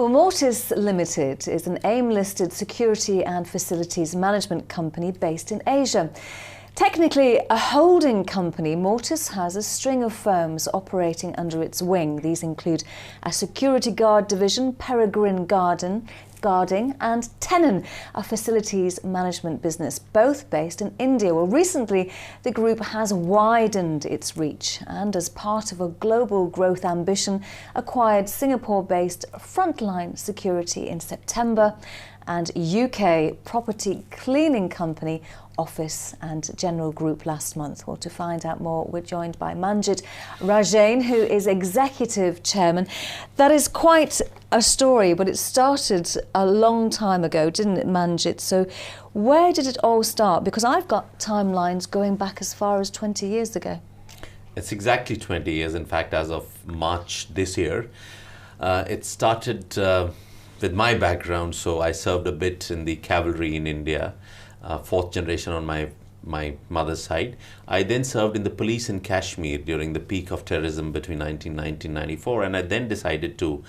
Well, Mortice Limited is an AIM-listed security and facilities management company based in Asia. Technically a holding company, Mortice has a string of firms operating under its wing. These include a security guard division, Peregrine Guarding, and Tenon, a facilities management business, both based in India. Well, recently the group has widened its reach and, as part of a global growth ambition, acquired Singapore-based Frontline Security in September and UK property cleaning company Office and General Group last month. Well, to find out more, we're joined by Manjit Rajain, who is Executive Chairman. That is quite a story, but it started a long time ago, didn't it, Manjit? So where did it all start? Because I've got timelines going back as far as 20 years ago. It's exactly 20 years, in fact, as of March this year. It started with my background, so I served a bit in the cavalry in India. Fourth generation on my mother's side. I then served in the police in Kashmir during the peak of terrorism between 1990 and 94, and I then decided to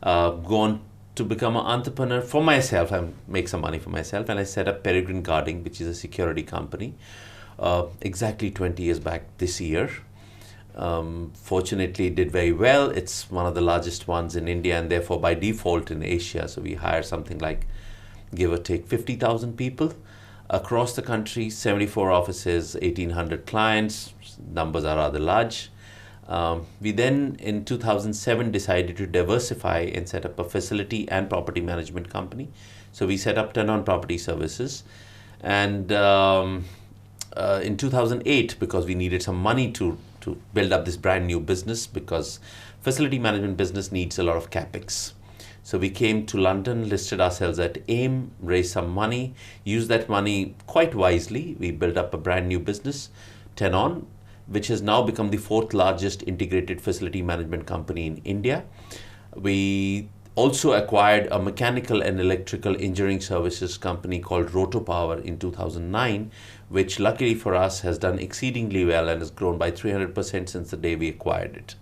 go on to become an entrepreneur for myself and make some money for myself, and I set up Peregrine Guarding, which is a security company, exactly 20 years back this year. Fortunately, it did very well. It's one of the largest ones in India and therefore by default in Asia. So we hire something like, give or take, 50,000 people across the country, 74 offices, 1,800 clients. Numbers are rather large. We then, in 2007, decided to diversify and set up a facility and property management company. So we set up Tenon Property Services. And in 2008, because we needed some money to build up this brand new business, because facility management business needs a lot of capex. So we came to London, listed ourselves at AIM, raised some money, used that money quite wisely. We built up a brand new business, Tenon, which has now become the fourth largest integrated facility management company in India. We also acquired a mechanical and electrical engineering services company called Rotopower in 2009, which luckily for us has done exceedingly well and has grown by 300% since the day we acquired it.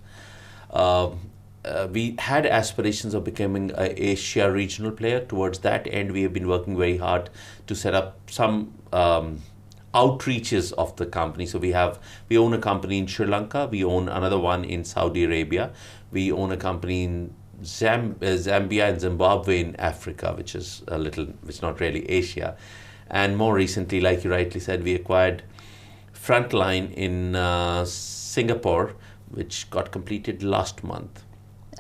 We had aspirations of becoming an Asia regional player. Towards that end, we have been working very hard to set up some outreaches of the company. So we own a company in Sri Lanka, we own another one in Saudi Arabia, we own a company in Zambia and Zimbabwe in Africa, which is not really Asia. And more recently, like you rightly said, we acquired Frontline in Singapore, which got completed last month.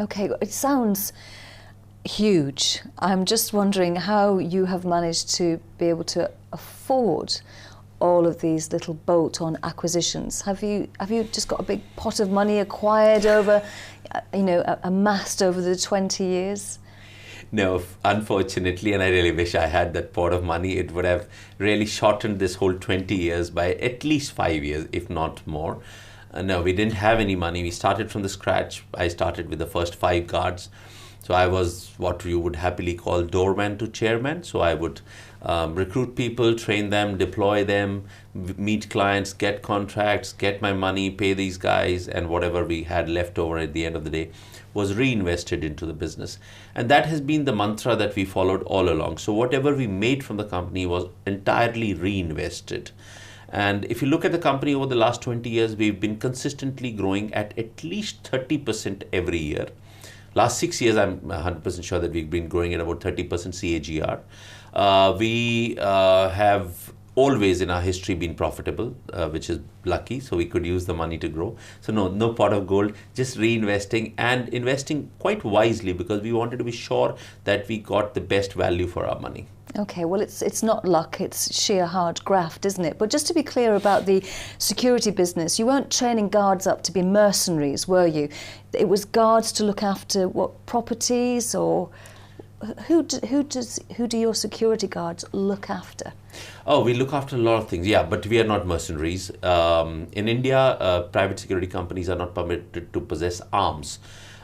Okay, it sounds huge. I'm just wondering how you have managed to be able to afford all of these little bolt-on acquisitions. Have you just got a big pot of money acquired over, amassed over the 20 years? No, unfortunately, and I really wish I had that pot of money. It would have really shortened this whole 20 years by at least 5 years, if not more. No, we didn't have any money. We started from the scratch. I started with the first 5 guards. So I was what you would happily call doorman to chairman. So I would recruit people, train them, deploy them, meet clients, get contracts, get my money, pay these guys, and whatever we had left over at the end of the day was reinvested into the business. And that has been the mantra that we followed all along. So whatever we made from the company was entirely reinvested. And if you look at the company over the last 20 years, we've been consistently growing at least 30% every year. Last 6 years, I'm 100% sure that we've been growing at about 30% CAGR. We have always in our history been profitable, which is lucky, so we could use the money to grow. So no pot of gold, just reinvesting and investing quite wisely, because we wanted to be sure that we got the best value for our money. Okay, well, it's not luck, it's sheer hard graft, isn't it? But just to be clear about the security business, you weren't training guards up to be mercenaries, were you? It was guards to look after what, properties, or who do your security guards look after? Oh, we look after a lot of things, yeah, but we are not mercenaries. In India, private security companies are not permitted to possess arms,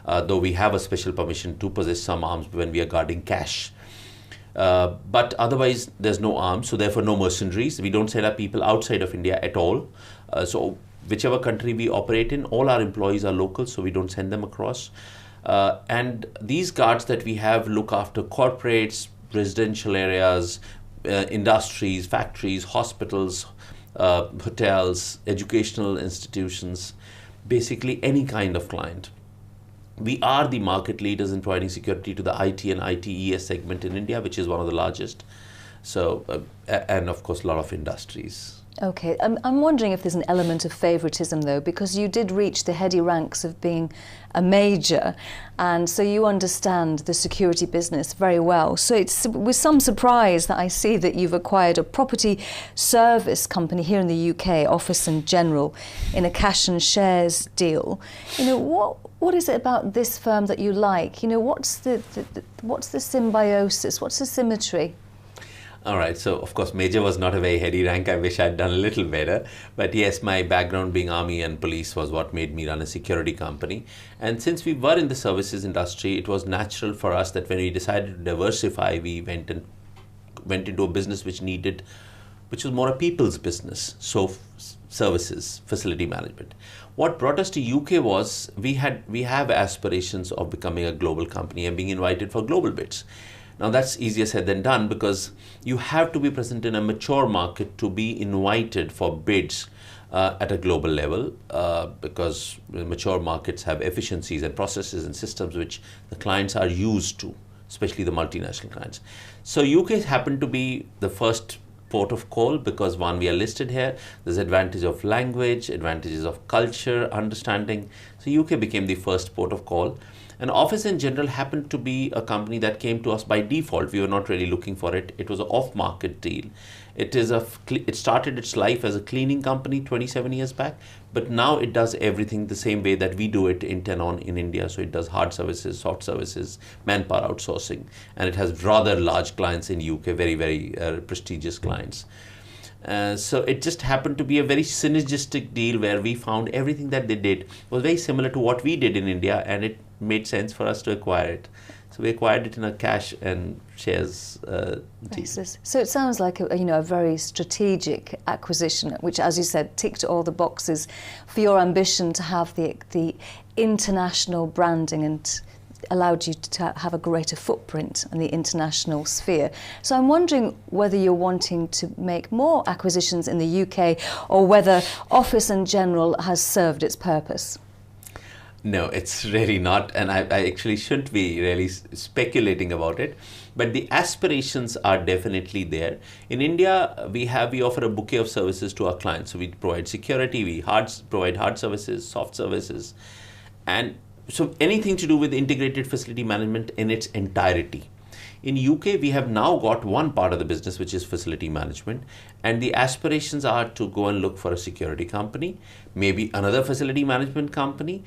though we have a special permission to possess some arms when we are guarding cash. But otherwise, there's no arms, so therefore no mercenaries. We don't set up people outside of India at all. So whichever country we operate in, all our employees are local, so we don't send them across. And these guards that we have look after corporates, residential areas, industries, factories, hospitals, hotels, educational institutions, basically any kind of client. We are the market leaders in providing security to the IT and ITES segment in India, which is one of the largest. So, and of course, a lot of industries. Okay, I'm wondering if there's an element of favouritism though, because you did reach the heady ranks of being a major, and so you understand the security business very well. So it's with some surprise that I see that you've acquired a property service company here in the UK, Office and General, in a cash and shares deal. You know, what is it about this firm that you like? You know, what's the symbiosis? What's the symmetry? All right, so of course major was not a very heady rank. I wish I'd done a little better. But yes, my background being army and police was what made me run a security company. And since we were in the services industry, it was natural for us that when we decided to diversify, we went into a business which was more a people's business. So services, facility management. What brought us to UK was we have aspirations of becoming a global company and being invited for global bids. Now that's easier said than done, because you have to be present in a mature market to be invited for bids at a global level, because mature markets have efficiencies and processes and systems which the clients are used to, especially the multinational clients. So UK happened to be the first port of call because, one, we are listed here, there's advantage of language, advantages of culture, understanding. So UK became the first port of call. And Office in General happened to be a company that came to us by default. We were not really looking for it. It was an off-market deal. It started its life as a cleaning company 27 years back, but now it does everything the same way that we do it in Tenon in India. So it does hard services, soft services, manpower outsourcing, and it has rather large clients in UK, very, very prestigious clients. So it just happened to be a very synergistic deal where we found everything that they did was very similar to what we did in India, and it made sense for us to acquire it. So we acquired it in a cash and shares deal. So it sounds like a very strategic acquisition, which, as you said, ticked all the boxes for your ambition to have the international branding and allowed you to have a greater footprint in the international sphere. So I'm wondering whether you're wanting to make more acquisitions in the UK, or whether Office and General has served its purpose. No, it's really not, and I actually shouldn't be really speculating about it, but the aspirations are definitely there. In India, we offer a bouquet of services to our clients. So we provide security, we provide hard services, soft services, and so anything to do with integrated facility management in its entirety. In UK, we have now got one part of the business, which is facility management, and the aspirations are to go and look for a security company, maybe another facility management company,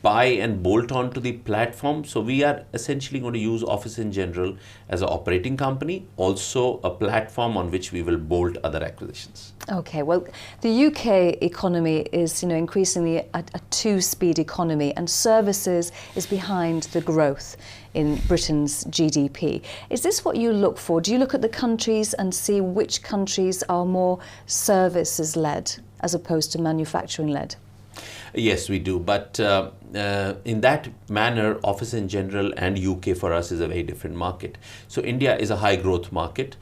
buy and bolt on to the platform. So we are essentially going to use Office in General as an operating company, also a platform on which we will bolt other acquisitions. Okay, well, the UK economy is, increasingly a two-speed economy, and services is behind the growth in Britain's GDP. Is this what you look for? Do you look at the countries and see which countries are more services-led as opposed to manufacturing-led? Yes, we do. But in that manner, Office in General and UK for us is a very different market. So India is a high growth market.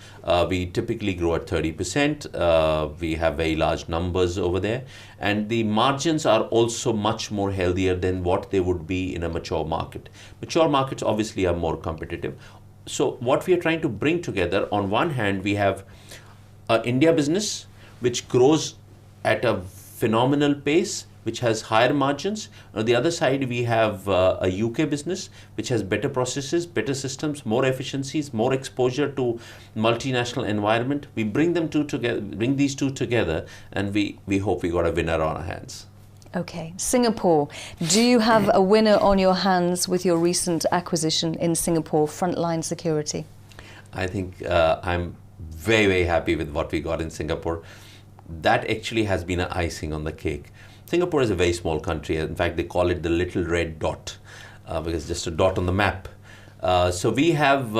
We typically grow at 30%. We have very large numbers over there. And the margins are also much more healthier than what they would be in a mature market. Mature markets obviously are more competitive. So what we are trying to bring together, on one hand, we have India business, which grows at a phenomenal pace, which has higher margins. On the other side, we have a UK business, which has better processes, better systems, more efficiencies, more exposure to multinational environment. We bring these two together, and we hope we got a winner on our hands. Okay, Singapore. Do you have a winner on your hands with your recent acquisition in Singapore, Frontline Security? I think I'm very, very happy with what we got in Singapore. That actually has been an icing on the cake. Singapore is a very small country. In fact, they call it the little red dot because it's just a dot on the map. So we have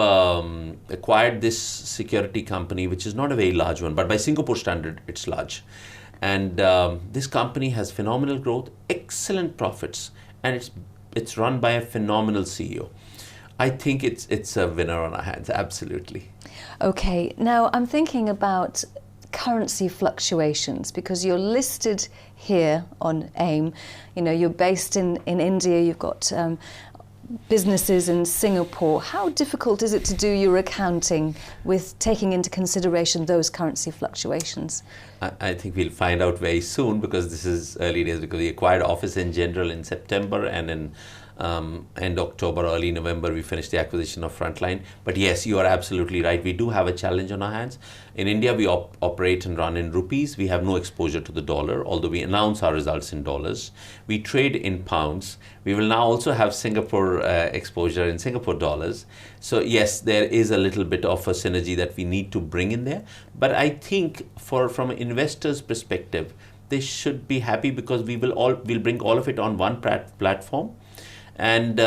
acquired this security company, which is not a very large one, but by Singapore standard, it's large. And this company has phenomenal growth, excellent profits, and It's run by a phenomenal CEO. I think it's a winner on our hands, absolutely. Okay, now I'm thinking about currency fluctuations, because you're listed here on AIM. You know, you're based in India, you've got businesses in Singapore. How difficult is it to do your accounting with taking into consideration those currency fluctuations? I think we'll find out very soon, because this is early days, because we acquired Office in General in September, and in end October, early November, we finished the acquisition of Frontline. But yes, you are absolutely right. We do have a challenge on our hands. In India, we operate and run in rupees. We have no exposure to the dollar, although we announce our results in dollars. We trade in pounds. We will now also have Singapore exposure in Singapore dollars. So yes, there is a little bit of a synergy that we need to bring in there. But I think from an investor's perspective, they should be happy, because we'll bring all of it on one platform. And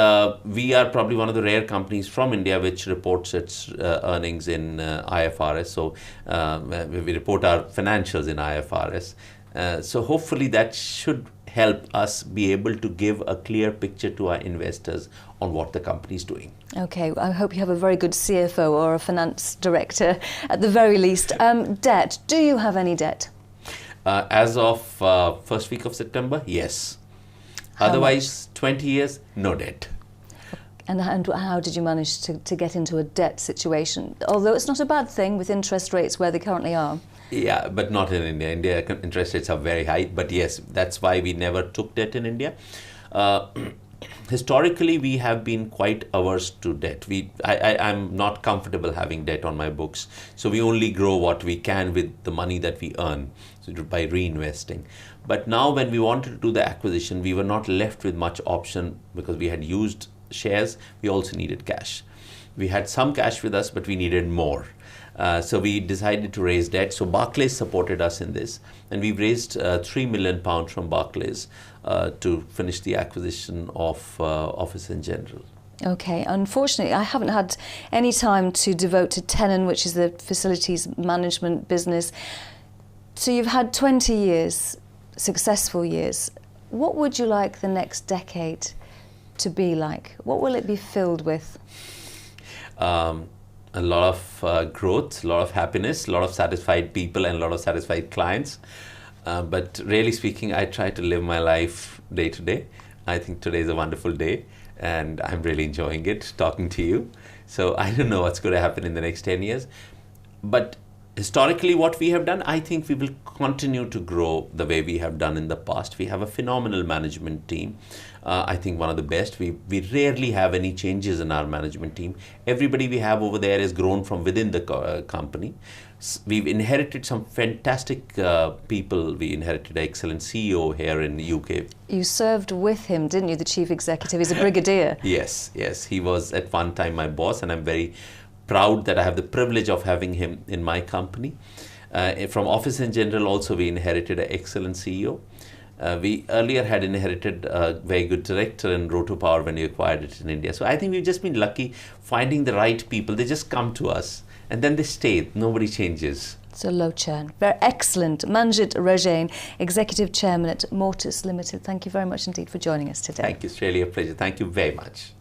we are probably one of the rare companies from India which reports its earnings in IFRS. So we report our financials in IFRS. So hopefully that should help us be able to give a clear picture to our investors on what the company is doing. Okay, I hope you have a very good CFO or a finance director at the very least. Debt, do you have any debt? As of first week of September, yes. Otherwise, 20 years, no debt. And how did you manage to get into a debt situation? Although it's not a bad thing with interest rates where they currently are. Yeah, but not in India. India interest rates are very high. But yes, that's why we never took debt in India. Historically, we have been quite averse to debt. I'm not comfortable having debt on my books. So we only grow what we can with the money that we earn, so by reinvesting. But now when we wanted to do the acquisition, we were not left with much option, because we had used shares. We also needed cash. We had some cash with us, but we needed more. So we decided to raise debt. So Barclays supported us in this. And we've raised £3 million from Barclays to finish the acquisition of Office in General. Okay, unfortunately, I haven't had any time to devote to Tenon, which is the facilities management business. So you've had 20 years, successful years. What would you like the next decade to be like? What will it be filled with? A lot of growth, a lot of happiness, a lot of satisfied people, and a lot of satisfied clients. But really speaking, I try to live my life day to day. I think today is a wonderful day, and I'm really enjoying it, talking to you. So I don't know what's going to happen in the next 10 years. But historically, what we have done, I think we will continue to grow the way we have done in the past. We have a phenomenal management team. I think one of the best. We rarely have any changes in our management team. Everybody we have over there is grown from within the company. We've inherited some fantastic people. We inherited an excellent CEO here in the UK. You served with him, didn't you, the chief executive? He's a brigadier. Yes. He was at one time my boss, and I'm very proud that I have the privilege of having him in my company. From Office in General also, we inherited an excellent CEO. We earlier had inherited a very good director in Roto Power when we acquired it in India. So I think we've just been lucky finding the right people. They just come to us and then they stay. Nobody changes. It's a low churn. Very excellent. Manjit Rajain, Executive Chairman at Mortice Limited. Thank you very much indeed for joining us today. Thank you. It's really a pleasure. Thank you very much.